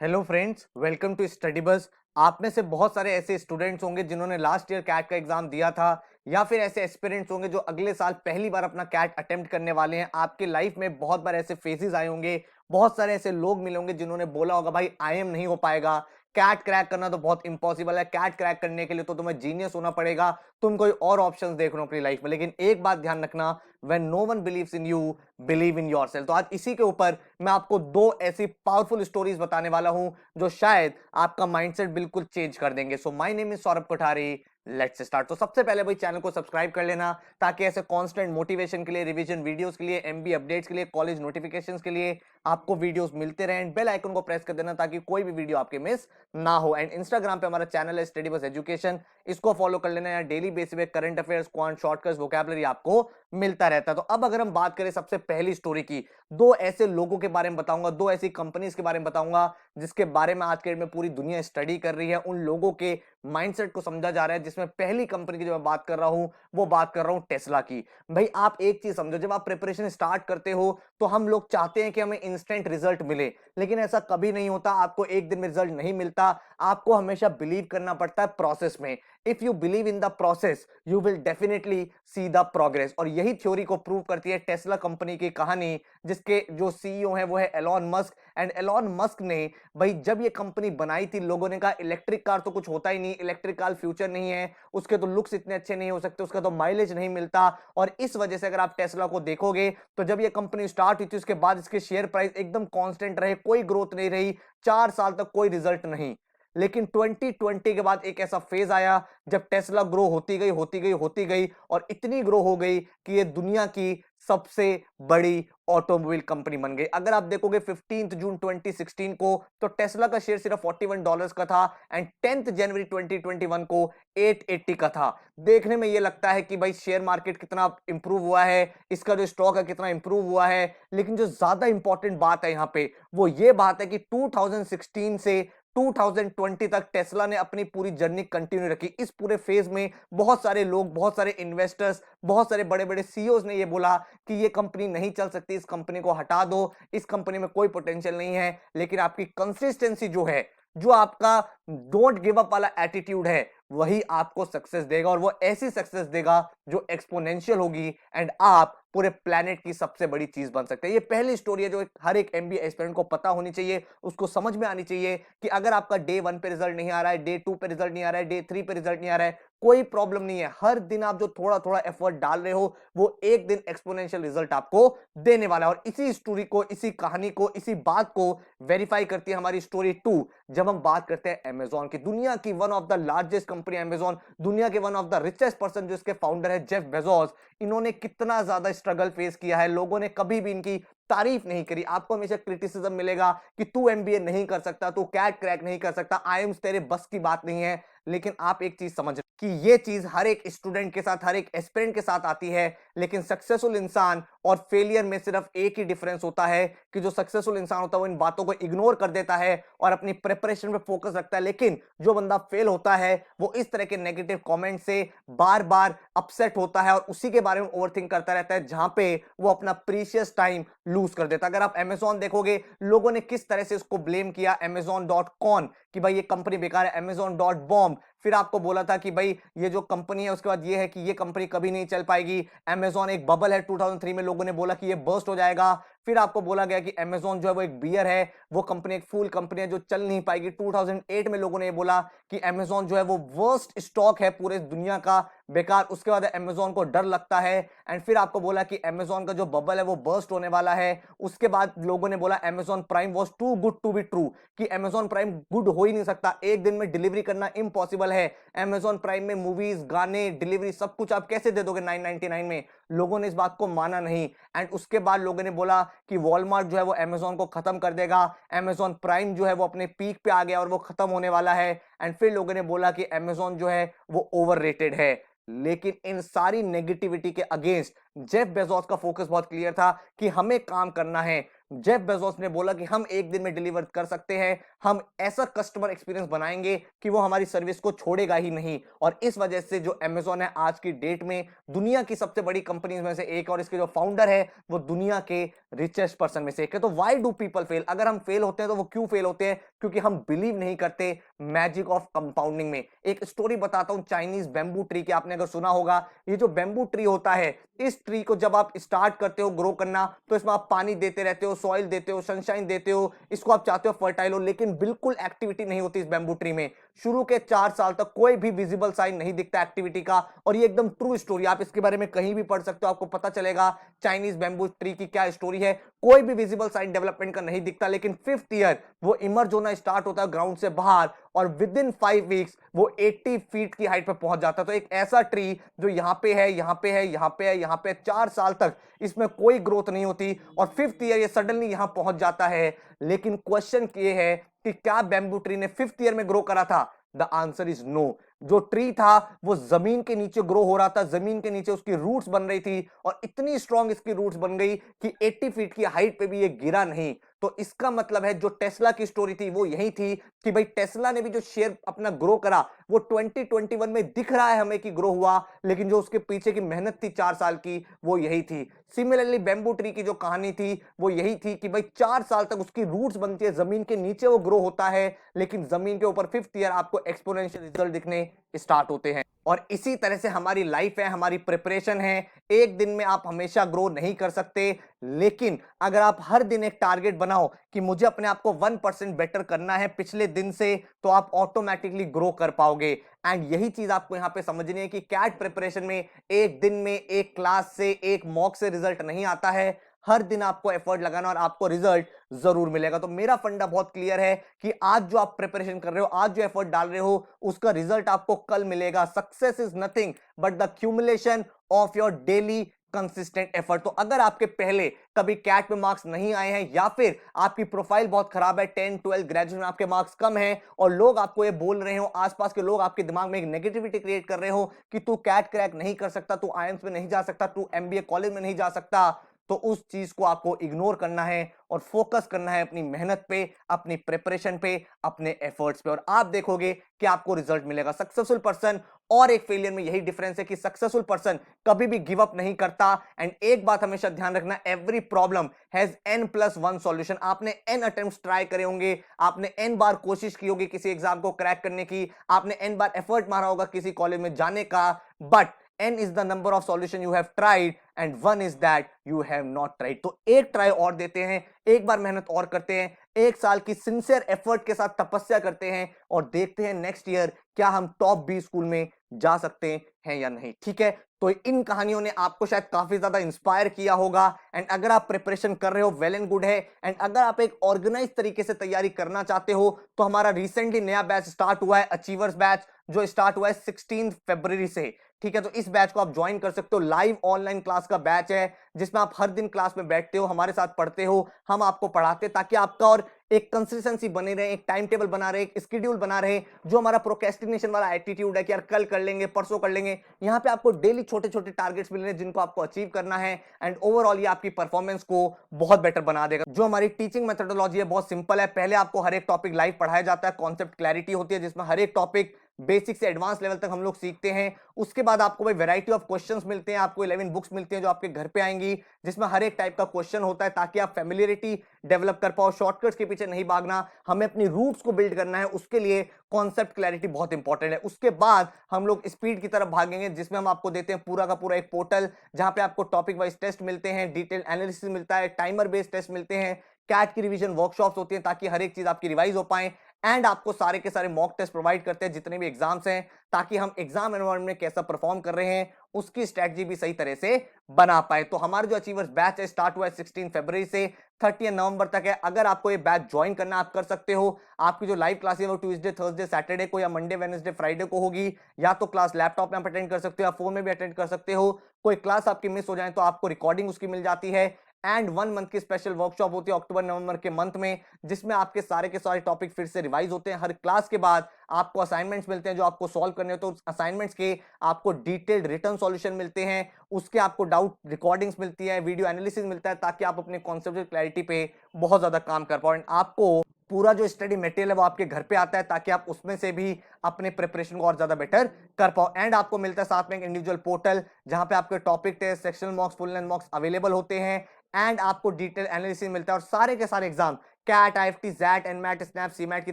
Hello friends, welcome to Study Buzz. आप में से बहुत सारे ऐसे स्टूडेंट्स होंगे जिन्होंने लास्ट ईयर कैट का एग्जाम दिया था, या फिर ऐसे एस्पिरेंट्स होंगे जो अगले साल पहली बार अपना कैट अटेम्प्ट करने वाले हैं। आपके लाइफ में बहुत बार ऐसे फेजेस आए होंगे, बहुत सारे ऐसे लोग मिले होंगे जिन्होंने बोला होगा भाई आईएम नहीं हो पाएगा, कैट क्रैक करना तो बहुत इंपॉसिबल है, कैट क्रैक करने के लिए तो तुम्हें जीनियस होना पड़ेगा, तुम कोई और ऑप्शंस देख लो अपनी लाइफ में। लेकिन एक बात ध्यान रखना, when no one believes in you, believe in yourself. तो आज इसी के ऊपर मैं आपको दो ऐसी पावरफुल स्टोरीज बताने वाला हूं जो शायद आपका माइंडसेट बिल्कुल चेंज कर देंगे। So my name is Saurabh Kothari, let's start. तो सबसे पहले भाई चैनल को सब्सक्राइब कर लेना, ताकि ऐसे कांस्टेंट मोटिवेशन के लिए, रिवीजन वीडियोस के लिए, एमबी अपडेट्स के लिए, कॉलेज नोटिफिकेशंस के लिए आपको वीडियोस मिलते रहें। बेल आइकन को प्रेस कर देना ताकि कोई भी वीडियो आपके मिस ना हो। एंड इंस्टाग्राम पे हमारा चैनल है स्टडी बस एजुकेशन, इसको फॉलो कर लेना। यहाँ डेली बेसिस पे current affairs, quant, shortcuts, vocabulary आपको मिलता रहता है। तो अब अगर हम बात करें सबसे पहली स्टोरी की, दो ऐसे लोगों के बारे में बताऊंगा, दो ऐसी कंपनीज के बारे में बताऊंगा जिसके बारे में आज के डेट में पूरी दुनिया स्टडी कर रही है। उन लोगों के माइंडसेट को समझा जा रहा है, जिसमें पहली कंपनी की जो मैं बात कर रहा हूं वो बात कर रहा हूं टेस्ला की। भाई आप एक चीज समझो, जब आप प्रिपरेशन स्टार्ट करते हो तो हम लोग चाहते हैं कि हमें इंस्टेंट रिजल्ट मिले, लेकिन ऐसा कभी नहीं होता। आपको एक दिन में रिजल्ट नहीं मिलता, आपको हमेशा बिलीव करना पड़ता है प्रोसेस में। If you believe in the process you will definitely see the progress. और यही थ्योरी को प्रूव करती है टेस्ला कंपनी की कहानी, जिसके जो सीईओ हैं वो है Elon Musk. And Elon Musk ने भाई जब ये कंपनी बनाई थी, लोगों ने कहा इलेक्ट्रिक कार तो कुछ होता ही नहीं, इलेक्ट्रिक कार फ्यूचर नहीं है, उसके तो लुक्स इतने अच्छे नहीं हो सकते, उसका तो माइलेज नहीं मिलता। और इस वजह से अगर आप टेस्ला को देखोगे तो जब ये कंपनी स्टार्ट हुई थी उसके बाद इसके शेयर प्राइस एकदम कांस्टेंट रहे, कोई ग्रोथ नहीं रही, 4 साल तक कोई रिजल्ट नहीं। लेकिन 2020 के बाद एक ऐसा फेज आया जब टेस्ला ग्रो होती गई, होती गई, होती गई, और इतनी ग्रो हो गई कि ये दुनिया की सबसे बड़ी ऑटोमोबाइल कंपनी बन गई। अगर आप देखोगे 15 जून 2016 को तो टेस्ला का शेयर सिर्फ $41 का था, एंड 10 जनवरी 2021 को 880 का था। देखने में ये लगता है कि भाई शेयर मार्केट कितना इंप्रूव हुआ है, इसका जो स्टॉक है कितना इंप्रूव हुआ है। लेकिन जो ज्यादा इंपॉर्टेंट बात है यहाँ पे वो ये बात है कि 2016 से 2020 तक टेस्ला ने अपनी पूरी जर्नी कंटिन्यू रखी। इस पूरे फेज में बहुत सारे लोग, बहुत सारे इन्वेस्टर्स, बहुत सारे बड़े बड़े सीईओज ने ये बोला कि ये कंपनी नहीं चल सकती, इस कंपनी को हटा दो, इस कंपनी में कोई पोटेंशियल नहीं है। लेकिन आपकी कंसिस्टेंसी जो है, जो आपका डोंट गिव अप वाला एटीट्यूड है, वही आपको सक्सेस देगा। और वो ऐसी सक्सेस देगा जो एक्सपोनेंशियल होगी, एंड आप पूरे प्लेनेट की सबसे बड़ी चीज बन सकते हैं। ये पहली स्टोरी है जो हर एक एमबीए एस्पिरेंट को पता होनी चाहिए, उसको समझ में आनी चाहिए कि अगर आपका डे 1 पे रिजल्ट नहीं आ रहा है, डे 2 पे रिजल्ट नहीं आ रहा है, डे 3 पे रिजल्ट नहीं आ रहा है, कोई प्रॉब्लम नहीं है। हर दिन आप जो थोड़ा थोड़ा एफर्ट डाल रहे हो वो एक दिन एक्सपोनेंशियल रिजल्ट आपको देने वाला है। और इसी स्टोरी को, इसी कहानी को, इसी बात को वेरीफाई करती है हमारी स्टोरी 2, जब हम बात करते हैं अमेजॉन की। दुनिया की one of the largest company Amazon, दुनिया के one of the richest person जो इसके फाउंडर है जेफ बेजोस, इन्होंने कितना ज्यादा स्ट्रगल फेस किया है। लोगों ने कभी भी इनकी तारीफ नहीं करी। आपको हमेशा क्रिटिसिज्म मिलेगा कि तू एमबीए नहीं कर सकता, तू कैट क्रैक नहीं कर सकता, आईएम्स तेरे बस की बात नहीं है। लेकिन आप एक चीज समझ कि ये चीज हर एक स्टूडेंट के साथ, हर एक एस्पिरेंट के साथ आती है। लेकिन सक्सेसफुल इंसान और फेलियर में सिर्फ एक ही डिफरेंस होता है कि जो सक्सेसफुल इंसान होता है वो इन बातों को इग्नोर कर देता है और अपनी प्रिपरेशन पे फोकस रखता है। लेकिन जो बंदा फेल होता है वो इस तरह के नेगेटिव कमेंट से बार बार अपसेट होता है और उसी के बारे में ओवरथिंक करता रहता है, जहां पे वो अपना प्रीशियस टाइम लूज कर देता है। अगर आप अमेजॉन देखोगे, लोगों ने किस तरह से इसको ब्लेम किया amazon.com कि भाई ये कंपनी बेकार है, amazon.bomb। फिर आपको बोला था कि भाई ये जो कंपनी है, उसके बाद ये है कि ये कंपनी कभी नहीं चल पाएगी। अमेजॉन एक बबल है, 2003 में लोगों ने बोला कि ये बर्स्ट हो जाएगा। फिर आपको बोला गया कि अमेजॉन जो है वो एक बियर है, वो कंपनी एक फूल कंपनी है जो चल नहीं पाएगी। 2008 में लोगों ने ये बोला कि अमेजॉन जो है वो वर्स्ट स्टॉक है पूरे दुनिया का, बेकार। उसके बाद अमेजॉन को डर लगता है, एंड फिर आपको बोला कि अमेजॉन का जो बबल है वो बर्स्ट होने वाला है। उसके बाद लोगों ने बोला Amazon Prime was too good to be true, कि अमेजॉन प्राइम गुड हो ही नहीं सकता, एक दिन में डिलीवरी करना इम्पॉसिबल है। अमेजॉन प्राइम में मूवीज, गाने, डिलीवरी सब कुछ आप कैसे दे दोगे 999 में। लोगों ने इस बात को माना नहीं। एंड उसके बाद लोगों ने बोला कि वॉलमार्ट जो है वो अमेजॉन को खत्म कर देगा, अमेजॉन प्राइम जो है वो अपने पीक पे आ गया और वो खत्म होने वाला है। एंड फिर लोगों ने बोला कि अमेजॉन जो है वो ओवररेटेड है। लेकिन इन सारी नेगेटिविटी के अगेंस्ट जेफ बेजोस का फोकस बहुत क्लियर था कि हमें काम करना है। जेफ बेजोस ने बोला कि हम एक दिन में डिलीवर कर सकते हैं, हम ऐसा कस्टमर एक्सपीरियंस बनाएंगे कि वो हमारी सर्विस को छोड़ेगा ही नहीं। और इस वजह से जो अमेज़न है आज की डेट में दुनिया की सबसे बड़ी कंपनीज में से एक, और इसके जो फाउंडर है वो दुनिया के रिचेस्ट पर्सन में से एक है। तो व्हाई डू पीपल फेल? अगर हम फेल होते हैं तो वो क्यों फेल होते हैं? क्योंकि हम बिलीव नहीं करते मैजिक ऑफ कंपाउंडिंग में। एक स्टोरी बताता हूं चाइनीज बैम्बू ट्री की, आपने अगर सुना होगा। ये जो बैम्बू ट्री होता है, इस ट्री को जब आप स्टार्ट करते हो ग्रो करना, तो इसमें आप पानी देते रहते हो, सॉइल देते हो, सनशाइन देते हो, इसको आप चाहते हो फर्टाइल हो, लेकिन बिल्कुल एक्टिविटी नहीं होती इस बैम्बू ट्री में। शुरू के 4 साल तक कोई भी विजिबल साइन नहीं दिखता एक्टिविटी का। और ये एकदम ट्रू स्टोरी, आप इसके बारे में कहीं भी पढ़ सकते हो, आपको पता चलेगा चाइनीज बैम्बू ट्री की क्या स्टोरी है। कोई भी विजिबल साइन डेवलपमेंट का नहीं दिखता, लेकिन 5th ईयर वो इमर्ज होना स्टार्ट होता है ग्राउंड से बाहर, और विद इन 5 वीक्स वो 80 फीट की हाइट पे पहुंच जाता है। तो एक ऐसा ट्री जो यहाँ पे है, यहाँ पे है, यहाँ पे है, यहाँ पे 4 साल तक इसमें कोई ग्रोथ नहीं होती, और 5th ईयर ये सडनली यहां पहुंच जाता है। लेकिन क्वेश्चन ये है कि क्या बैम्बू ट्री ने 5th ईयर में ग्रो करा था? The answer is no. जो ट्री था वो जमीन के नीचे ग्रो हो रहा था, जमीन के नीचे उसकी रूट्स बन रही थी, और इतनी स्ट्रांग इसकी रूट्स बन गई कि 80 फीट की हाइट पे भी ये गिरा नहीं। तो इसका मतलब है जो टेस्ला की स्टोरी थी वो यही थी कि भाई टेस्ला ने भी जो शेयर अपना ग्रो करा वो 2021 में दिख रहा है हमें कि ग्रो हुआ, लेकिन जो उसके पीछे की मेहनत थी 4 साल की वो यही थी। सिमिलरली बैम्बू ट्री की जो कहानी थी वो यही थी कि भाई 4 साल तक उसकी रूट्स बनती है, जमीन के नीचे वो ग्रो होता है, लेकिन जमीन के ऊपर 5th ईयर आपको एक्सपोनेंशियल रिजल्ट दिखने स्टार्ट होते हैं। और इसी तरह से हमारी लाइफ है, हमारी प्रिपरेशन है। एक दिन में आप हमेशा ग्रो नहीं कर सकते, लेकिन अगर आप हर दिन एक टारगेट बनाओ कि मुझे अपने आप को 1% बेटर करना है पिछले दिन से, तो आप ऑटोमेटिकली ग्रो कर पाओगे। एंड यही चीज आपको यहां पे समझनी है कि कैट प्रिपरेशन में एक दिन में, एक क्लास से, एक मॉक से रिजल्ट नहीं आता है। हर दिन आपको एफर्ट लगाना और आपको रिजल्ट जरूर मिलेगा। तो मेरा फंडा बहुत क्लियर है कि आज जो आप प्रिपरेशन कर रहे हो, आज जो एफर्ट डाल रहे हो, उसका रिजल्ट आपको कल मिलेगा। Success is nothing but the cumulation of your daily consistent effort. तो अगर आपके पहले कभी कैट में मार्क्स नहीं आए हैं, या फिर आपकी प्रोफाइल बहुत खराब है, 10 12 ग्रेजुएट में आपके मार्क्स कम हैं, और लोग आपको ये बोल रहे हो, आसपास के लोग आपके दिमाग में एक नेगेटिविटी क्रिएट कर रहे हो कि तू कैट क्रैक नहीं कर सकता, तू आईएम्स में नहीं जा सकता, तू एमबीए कॉलेज में नहीं जा सकता, तो उस चीज को आपको इग्नोर करना है और फोकस करना है अपनी मेहनत पे, अपनी प्रिपरेशन पे, अपने एफर्ट्स पे, और आप देखोगे कि आपको रिजल्ट मिलेगा। सक्सेसफुल पर्सन और एक फेलियर में यही डिफरेंस है कि सक्सेसफुल पर्सन कभी भी गिव अप नहीं करता। एंड एक बात हमेशा ध्यान रखना, every problem has n+1 solution. आपने n अटेम्प्ट्स ट्राई करे होंगे, आपने n बार कोशिश की होगी किसी एग्जाम को क्रैक करने की, आपने n बार एफर्ट मारा होगा किसी कॉलेज में जाने का, but n is the number of solution you have tried and 1 is that you have not tried। तो एक ट्राई और देते हैं, एक बार मेहनत और करते हैं, एक साल की सिंसियर एफर्ट के साथ तपस्या करते हैं, और देखते हैं नेक्स्ट ईयर क्या हम टॉप 20 स्कूल में जा सकते हैं या नहीं। ठीक है, तो इन कहानियों ने आपको शायद काफी ज्यादा इंस्पायर किया होगा। एंड अगर आप प्रिपरेशन कर रहे हो, वेल एंड गुड है। एंड अगर आप एक ऑर्गेनाइज तरीके से तैयारी करना चाहते हो, तो हमारा रिसेंटली नया बैच स्टार्ट हुआ है, अचीवर्स बैच, जो स्टार्ट हुआ है 16 फरवरी से। ठीक है, तो इस बैच को आप ज्वाइन कर सकते हो। लाइव ऑनलाइन क्लास का बैच है, जिसमें आप हर दिन क्लास में बैठते हो, हमारे साथ पढ़ते हो, हम आपको पढ़ाते हैं, ताकि आपका और एक कंसिस्टेंसी बने रहे, एक टाइम टेबल बना रहे, एक स्केड्यूल बना रहे। जो हमारा प्रोक्रेस्टिनेशन वाला एटीट्यूड है कि यार कल कर लेंगे, परसों कर लेंगे, यहाँ पे आपको डेली छोटे छोटे टारगेट्स मिल रहे हैं जिनको आपको अचीव करना है। एंड ओवरऑल ये आपकी परफॉर्मेंस को बहुत बेटर बना देगा। जो हमारी टीचिंग मेथोडोलॉजी है बहुत सिंपल है। पहले आपको हर एक टॉपिक लाइव पढ़ाया जाता है, कॉन्सेप्ट क्लैरिटी होती है, जिसमें हर एक टॉपिक बेसिक से एडवांस लेवल तक हम लोग सीखते हैं। उसके बाद आपको भाई वैरायटी ऑफ क्वेश्चंस मिलते हैं, आपको 11 बुक्स मिलती हैं जो आपके घर पे आएंगी, जिसमें हर एक टाइप का क्वेश्चन होता है, ताकि आप फैमिलियरिटी डेवलप कर पाओ। शॉर्टकट्स के पीछे नहीं भागना, हमें अपनी रूट्स को बिल्ड करना है, उसके लिए कॉन्सेप्ट क्लैरिटी बहुत इंपॉर्टेंट है। उसके बाद हम लोग स्पीड की तरफ भागेंगे, जिसमें हम आपको देते हैं पूरा का पूरा एक पोर्टल, जहां पे आपको टॉपिक वाइज टेस्ट मिलते हैं, डिटेल एनालिसिस मिलता है, टाइमर बेस्ड टेस्ट मिलते हैं, कैट की रिवीजन वर्कशॉप्स होती हैं, ताकि हर एक चीज आपकी रिवाइज हो पाए। एंड आपको सारे के सारे मॉक टेस्ट प्रोवाइड करते हैं जितने भी एग्जाम्स हैं, ताकि हम एग्जाम एनवायरनमेंट में कैसा परफॉर्म कर रहे हैं उसकी स्ट्रेटजी भी सही तरह से बना पाए। तो हमारा जो अचीवर्स बैच है स्टार्ट हुआ है 16 फरवरी से, 30 नवंबर तक है। अगर आपको ये बैच ज्वाइन करना आप कर सकते हो। आपकी जो लाइव क्लास है वो ट्यूसडे, थर्सडे, सैटरडे को, या मंडे, वेडनेसडे, फ्राइडे को होगी। या तो क्लास लैपटॉप में आप अटेंड कर सकते हो, या फोन में भी अटेंड कर सकते हो। कोई क्लास आपकी मिस हो जाए तो आपको रिकॉर्डिंग उसकी मिल जाती है। एंड 1 मंथ की स्पेशल वर्कशॉप होती है अक्टूबर नवंबर के मंथ में, जिसमें आपके सारे के सारे टॉपिक फिर से रिवाइज होते हैं। हर क्लास के बाद आपको असाइनमेंट्स मिलते हैं जो आपको सॉल्व करने होते हैं। तो असाइनमेंट्स के आपको डिटेल्ड रिटर्न सॉल्यूशन मिलते हैं, उसके आपको डाउट रिकॉर्डिंग्स मिलती है, वीडियो एनालिसिस मिलता है, ताकि आप अपने कॉन्सेप्चुअल क्लैरिटी पे बहुत ज्यादा काम कर पाओ। आपको पूरा जो स्टडी मटेरियल है वो आपके घर पे आता है, ताकि आप उसमें से भी अपने प्रिपरेशन को और ज्यादा बेटर कर पाओ। एंड आपको मिलता है साथ में एक इंडिविजुअल पोर्टल, जहां पे आपके topic test, sectional mocks, full length mocks available होते हैं। एंड आपको डिटेल एनालिसिस मिलता है, और सारे के सारे exam CAT, IFT, XAT, NMAT, SNAP, CMAT की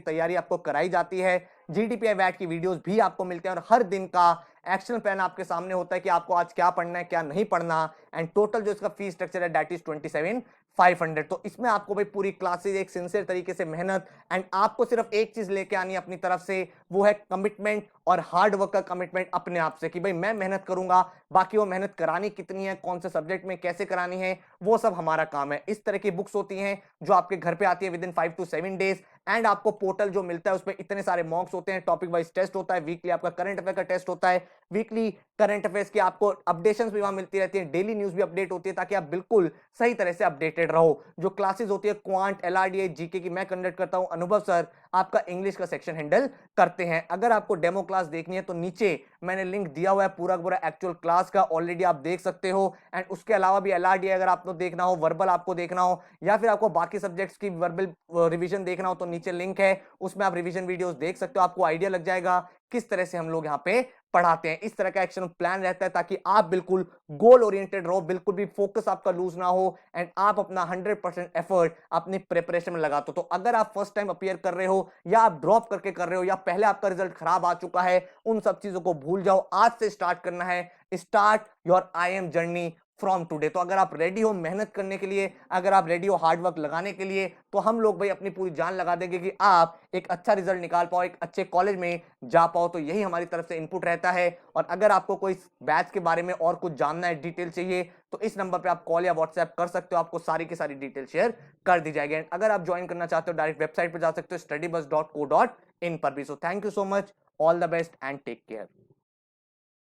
तैयारी आपको कराई जाती है। जीडीपीआई वैट की वीडियोस भी आपको मिलते हैं, और हर दिन का एक्शन प्लान आपके सामने होता है कि आपको आज क्या पढ़ना है, क्या नहीं पढ़ना। एंड टोटल जो इसका फीस स्ट्रक्चर है दैट इज 27,500। तो इसमें आपको भाई पूरी क्लासेस एक सिंसियर तरीके से मेहनत, एंड आपको सिर्फ एक चीज लेके आनी है अपनी तरफ से, वो है कमिटमेंट और हार्ड वर्क का कमिटमेंट अपने आप से, कि भाई मैं मेहनत करूंगा, बाकी वो मेहनत करानी कितनी है, कौन से सब्जेक्ट में कैसे करानी है, वो सब हमारा काम है। इस तरह की बुक्स होती हैं जो आपके घर पे आती है with in 5 to 7 days. And आपको पोर्टल जो मिलता है उसमें इतने सारे मॉक्स होते हैं, टॉपिक वाइज टेस्ट होता है, वीकली आपका करंट अफेयर का टेस्ट होता है, वीकली करंट अफेयर्स की आपको अपडेशंस भी वहां मिलती रहती है, डेली न्यूज भी अपडेट होती है, ताकि आप बिल्कुल सही तरह से अपडेटेड रहो। जो क्लासेस होती है क्वांट, एलआरडीए, जीके की मैं कंडक्ट करता हूं, अनुभव सर आपका इंग्लिश का सेक्शन हैंडल करते हैं। अगर आपको डेमो क्लास देखनी है तो नीचे मैंने लिंक दिया हुआ है पूरा पूरा एक्चुअल क्लास का, ऑलरेडी आप देख सकते हो। एंड उसके अलावा भी एलआरडीए अगर आपको देखना हो, वर्बल आपको देखना हो, या फिर आपको बाकी सब्जेक्ट्स की वर्बल रिवीजन देखना हो, तो नीचे लिंक है, उसमें आप रिवीजन वीडियोस देख सकते हो। आपको आइडिया लग जाएगा किस तरह से हम लोग यहाँ पे पढ़ाते हैं। इस तरह का एक्शन प्लान रहता है, ताकि आप बिल्कुल गोल ओरिएंटेड रहो, बिल्कुल भी फोकस आपका लूज ना हो, एंड आप अपना 100% एफर्ट अपनी प्रिपरेशन में लगाते हो। तो अगर आप फर्स्ट टाइम अपीयर कर रहे हो, या आप ड्रॉप करके कर रहे हो, या पहले आपका रिजल्ट खराब आ चुका है, उन सब चीजों को भूल जाओ। आज से स्टार्ट करना है, start your IIM journey from today. तो अगर आप रेडी हो मेहनत करने के लिए, अगर आप रेडी हो हार्ड वर्क लगाने के लिए, तो हम लोग भाई अपनी पूरी जान लगा देंगे कि आप एक अच्छा रिजल्ट निकाल पाओ, एक अच्छे कॉलेज में जा पाओ। तो यही हमारी तरफ से इनपुट रहता है। और अगर आपको कोई बैच के बारे में और कुछ जानना है, डिटेल चाहिए, तो इस नंबर पे आप कॉल या व्हाट्सएप कर सकते हो, आपको सारी की सारी डिटेल शेयर कर दी जाएगी। अगर आप ज्वाइन करना चाहते हो, डायरेक्ट वेबसाइट पे जा सकते हो, studybuzz.co.in पर भी। So thank you so much, all the best and take care.